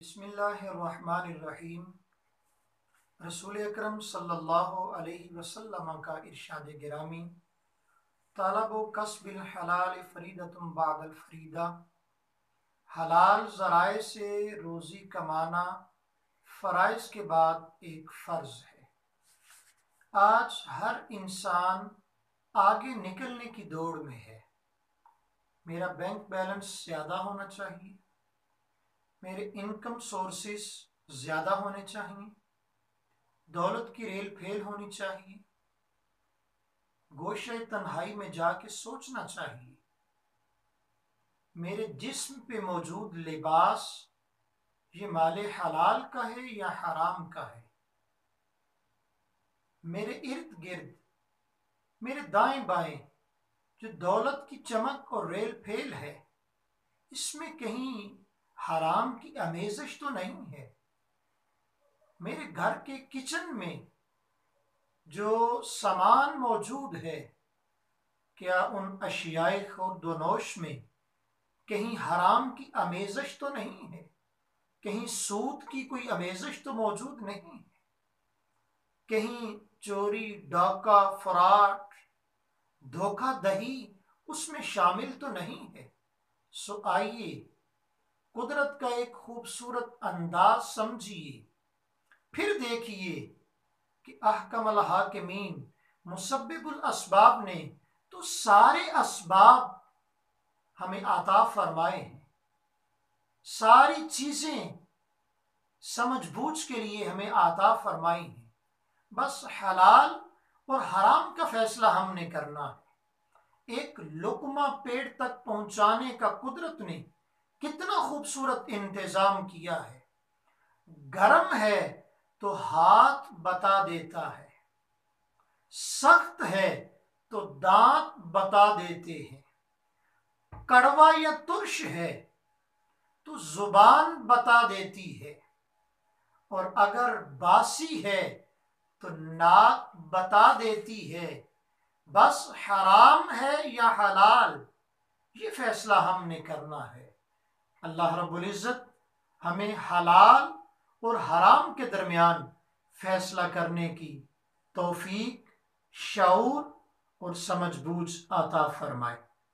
بسم اللہ الرحمن الرحیم۔ رسول اکرم صلی اللہ علیہ وسلم کا ارشاد گرامی، طلب و کسب الحلال فریدۃ بعد الفریدہ، حلال ذرائع سے روزی کمانا فرائض کے بعد ایک فرض ہے۔ آج ہر انسان آگے نکلنے کی دوڑ میں ہے۔ میرا بینک بیلنس زیادہ ہونا چاہیے، میرے انکم سورسز زیادہ ہونے چاہیے، دولت کی ریل پھیل ہونی چاہیے، گوشہ تنہائی میں جا کے سوچنا چاہیے، میرے جسم پہ موجود لباس یہ مال حلال کا ہے یا حرام کا ہے، میرے ارد گرد میرے دائیں بائیں جو دولت کی چمک اور ریل پھیل ہے، اس میں کہیں حرام کی آمیزش تو نہیں ہے۔ میرے گھر کے کچن میں جو سامان موجود ہے، کیا ان اشیاء خورد و نوش میں کہیں حرام کی آمیزش تو نہیں ہے، کہیں سود کی کوئی آمیزش تو موجود نہیں ہے، کہیں چوری ڈاکہ فراڈ دھوکہ دہی اس میں شامل تو نہیں ہے۔ سو آئیے قدرت کا ایک خوبصورت انداز سمجھیے، پھر دیکھیے کہ احکم الحاکمین مسبب الاسباب نے تو سارے اسباب ہمیں عطا فرمائے ہیں، ساری چیزیں سمجھ بوجھ کے لیے ہمیں عطا فرمائی ہیں، بس حلال اور حرام کا فیصلہ ہم نے کرنا ہے۔ ایک لقمہ پیٹ تک پہنچانے کا قدرت نے کتنا خوبصورت انتظام کیا ہے۔ گرم ہے تو ہاتھ بتا دیتا ہے، سخت ہے تو دانت بتا دیتے ہیں، کڑوا یا ترش ہے تو زبان بتا دیتی ہے، اور اگر باسی ہے تو ناک بتا دیتی ہے۔ بس حرام ہے یا حلال یہ فیصلہ ہم نے کرنا ہے۔ اللہ رب العزت ہمیں حلال اور حرام کے درمیان فیصلہ کرنے کی توفیق، شعور اور سمجھ بوجھ عطا فرمائے۔